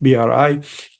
BRI,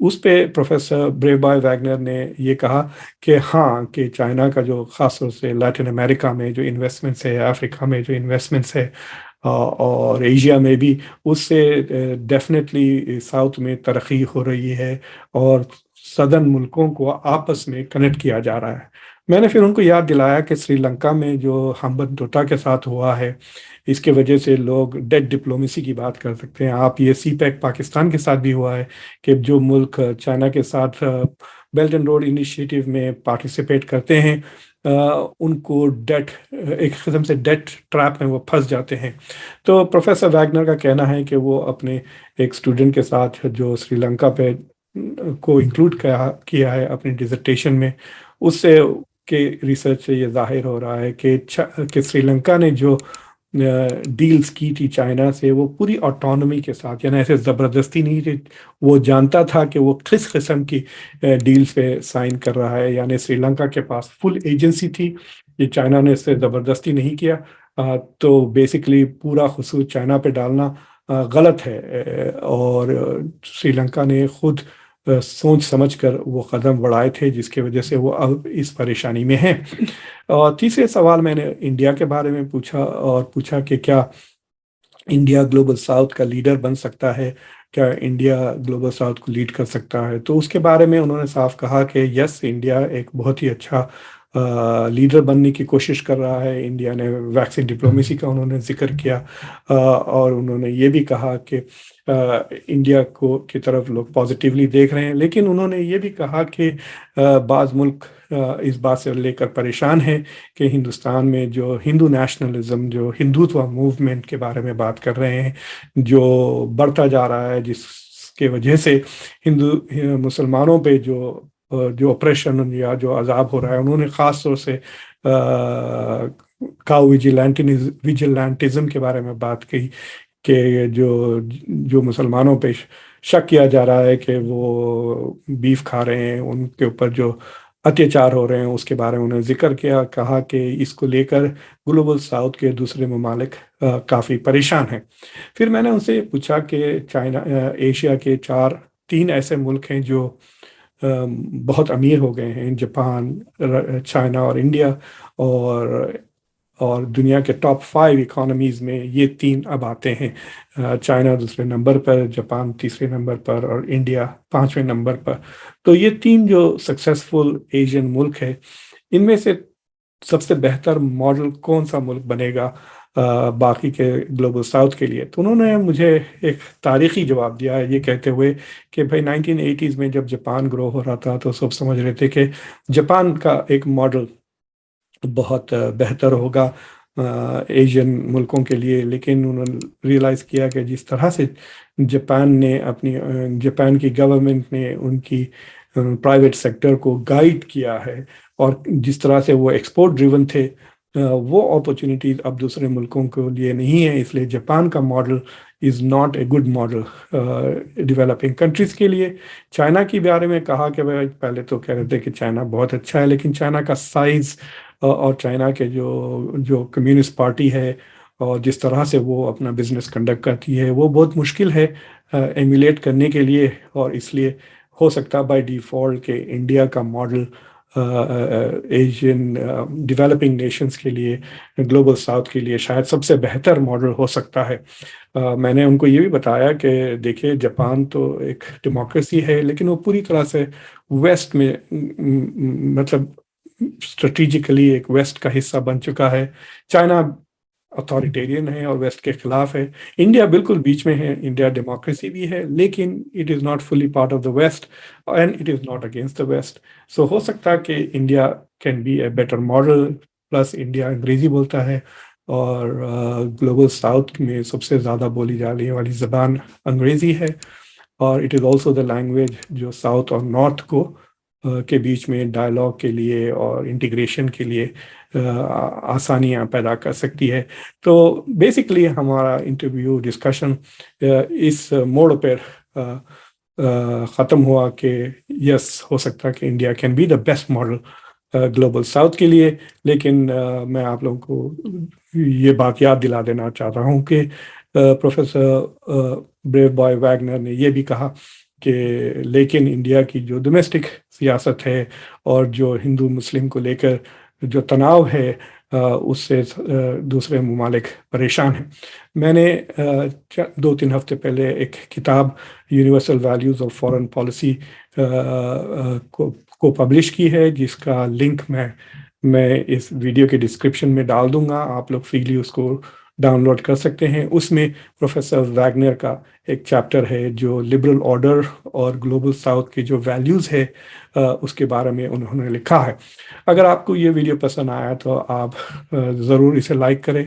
اس پہ professor brave bye Wagner نے یہ کہا کہ ہاں، کہ چائنا کا جو خاص طور سے لیٹن امریکہ میں جو انویسٹمنٹس ہے، افریقہ میں جو انویسٹمنٹس ہے، اور ایشیا میں بھی، اس سے ڈیفینیٹلی ساؤتھ میں ترقی ہو رہی ہے اور سدرن ملکوں کو آپس میں کنیکٹ کیا جا رہا ہے۔ میں نے پھر ان کو یاد دلایا کہ سری لنکا میں جو ہمبن ٹوٹا کے ساتھ ہوا ہے، اس کے وجہ سے لوگ ڈیٹ ڈپلومیسی کی بات کر سکتے ہیں۔ آپ یہ سی پیک پاکستان کے ساتھ بھی ہوا ہے کہ جو ملک چائنا کے ساتھ بیلٹ اینڈ روڈ انیشیٹو میں پارٹیسپیٹ کرتے ہیں، ان کو ڈیٹ، ایک قسم سے ڈیٹ ٹریپ میں وہ پھنس جاتے ہیں۔ تو پروفیسر ویگنر کا کہنا ہے کہ وہ اپنے ایک اسٹوڈنٹ کے ساتھ جو سری لنکا پہ کو انکلوڈ کیا ہے اپنی ڈیزرٹیشن میں، اس سے کے ریسرچ سے یہ ظاہر ہو رہا ہے کہ سری لنکا نے جو ڈیلز کی تھی چائنا سے، وہ پوری آٹونومی کے ساتھ، یعنی ایسے زبردستی نہیں تھی۔ وہ جانتا تھا کہ وہ کس قسم کی ڈیلز پہ سائن کر رہا ہے، یعنی سری لنکا کے پاس فل ایجنسی تھی، یہ چائنا نے اس سے زبردستی نہیں کیا۔ تو بیسیکلی پورا قصور چائنا پہ ڈالنا غلط ہے، اور سری لنکا نے خود سوچ سمجھ کر وہ قدم بڑھائے تھے، جس کی وجہ سے وہ اب اس پریشانی میں ہیں۔ اور تیسرے سوال میں نے انڈیا کے بارے میں پوچھا، اور پوچھا کہ کیا انڈیا گلوبل ساؤتھ کا لیڈر بن سکتا ہے، کیا انڈیا گلوبل ساؤتھ کو لیڈ کر سکتا ہے؟ تو اس کے بارے میں انہوں نے صاف کہا کہ یس، انڈیا ایک بہت ہی اچھا لیڈر بننے کی کوشش کر رہا ہے۔ انڈیا نے ویکسین ڈپلومیسی کا انہوں نے ذکر کیا، اور انہوں نے یہ بھی کہا کہ انڈیا کو کی طرف لوگ پازیٹیولی دیکھ رہے ہیں، لیکن انہوں نے یہ بھی کہا کہ بعض ملک اس بات سے لے کر پریشان ہیں کہ ہندوستان میں جو ہندو نیشنلزم، جو ہندوتوا موومنٹ کے بارے میں بات کر رہے ہیں، جو بڑھتا جا رہا ہے، جس کے وجہ سے مسلمانوں پہ جو اپریشن یا جو عذاب ہو رہا ہے، انہوں نے خاص طور سے کاؤ ویجیلانٹزم کے بارے میں بات کی کہ جو مسلمانوں پہ شک کیا جا رہا ہے کہ وہ بیف کھا رہے ہیں، ان کے اوپر جو اتیاچار ہو رہے ہیں، اس کے بارے میں انہوں نے ذکر کیا، کہا کہ اس کو لے کر گلوبل ساؤتھ کے دوسرے ممالک کافی پریشان ہیں۔ پھر میں نے ان سے پوچھا کہ ایشیا کے تین ایسے ملک ہیں جو بہت امیر ہو گئے ہیں، جاپان، چائنا اور انڈیا، اور دنیا کے ٹاپ 5 اکانومیز میں یہ تین اب آتے ہیں۔ چائنا دوسرے نمبر پر، جاپان تیسرے نمبر پر، اور انڈیا 5ویں نمبر پر۔ تو یہ تین جو سکسیسفل ایشین ملک ہے، ان میں سے سب سے بہتر ماڈل کون سا ملک بنے گا باقی کے گلوبل ساؤتھ کے لیے؟ تو انہوں نے مجھے ایک تاریخی جواب دیا ہے، یہ کہتے ہوئے کہ بھائی 1980s میں جب جاپان گرو ہو رہا تھا تو سب سمجھ رہے تھے کہ جاپان کا ایک ماڈل بہت بہتر ہوگا ایشین ملکوں کے لیے، لیکن انہوں نے ریئلائز کیا کہ جس طرح سے جاپان کی گورنمنٹ نے ان کی پرائیویٹ سیکٹر کو گائیڈ کیا ہے، اور جس طرح سے وہ ایکسپورٹ ڈریون تھے، وہ اپرچونیٹیز اب دوسرے ملکوں کے لیے نہیں ہے۔ اس لیے جاپان کا model is not a good model developing countries کے لیے۔ چائنا کے بارے میں کہا کہ پہلے تو کہہ رہے تھے کہ چائنا بہت اچھا ہے، لیکن چائنا کا سائز اور چائنا کے جو کمیونسٹ پارٹی ہے، اور جس طرح سے وہ اپنا بزنس کنڈکٹ کرتی ہے، وہ بہت مشکل ہے ایمولیٹ کرنے کے لیے، اور اس لیے ہو سکتا ہے بائی ڈیفالٹ کہ انڈیا کا ماڈل ایشین ڈیولپنگ نیشنز کے لیے، گلوبل ساؤتھ کے لیے شاید سب سے بہتر ماڈل ہو سکتا ہے۔ میں نے ان کو یہ بھی بتایا کہ دیکھیں، جاپان تو ایک ڈیموکریسی ہے، لیکن وہ پوری طرح سے ویسٹ میں، مطلب اسٹریٹجیکلی ایک ویسٹ کا حصہ بن چکا ہے۔ چائنا اتھارٹیرین ہے اور ویسٹ کے خلاف ہے۔ انڈیا بالکل بیچ میں ہے، انڈیا ڈیموکریسی بھی ہے، لیکن it is not fully part of the west, and it is not against the west. So ہو سکتا ہے کہ India can be a better model, plus India انگریزی بولتا ہے، اور گلوبل ساؤتھ میں سب سے زیادہ بولی جانے والی زبان انگریزی ہے، اور it is also the language جو ساؤتھ اور نارتھ کو کے بیچ میں ڈائلاگ کے لیے اور انٹیگریشن کے لیے آسانیاں پیدا کر سکتی ہے۔ تو بیسکلی ہمارا انٹرویو ڈسکشن اس موڑ پر ختم ہوا کہ یس، ہو سکتا ہے کہ India can be the best model global south کے لیے، لیکن میں آپ لوگوں کو یہ بات یاد دلا دینا چاہتا ہوں کہ پروفیسر بریو بائے ویگنر نے یہ بھی کہا کہ لیکن انڈیا کی جو ڈومیسٹک سیاست ہے اور جو ہندو مسلم کو لے کر جو تناؤ ہے اس سے دوسرے ممالک پریشان ہیں. میں نے 2-3 ہفتے پہلے ایک کتاب یونیورسل ویلیوز اور فارن پالیسی کو پبلش کی ہے، جس کا لنک میں اس ویڈیو کے ڈسکرپشن میں ڈال دوں گا. آپ لوگ فریلی اس کو ڈاؤن لوڈ کر سکتے ہیں. اس میں پروفیسر ویگنر کا ایک چیپٹر ہے جو لبرل آرڈر اور گلوبل ساؤتھ کی جو ویلیوز ہے اس کے بارے میں انہوں نے لکھا ہے. اگر آپ کو یہ ویڈیو پسند آیا تو آپ ضرور اسے لائک کریں،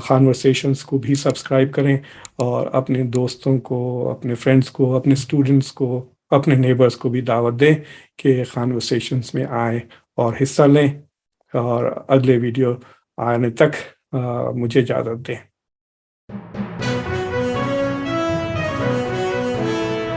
خانورسیشنز کو بھی سبسکرائب کریں، اور اپنے دوستوں کو، اپنے فرینڈز کو، اپنے اسٹوڈنٹس کو، اپنے نیبرز کو بھی دعوت دیں کہ خانورسیشنز میں آئیں اور حصہ لیں. اور اگلے ویڈیو آنے تک مجھے اجازت دیں.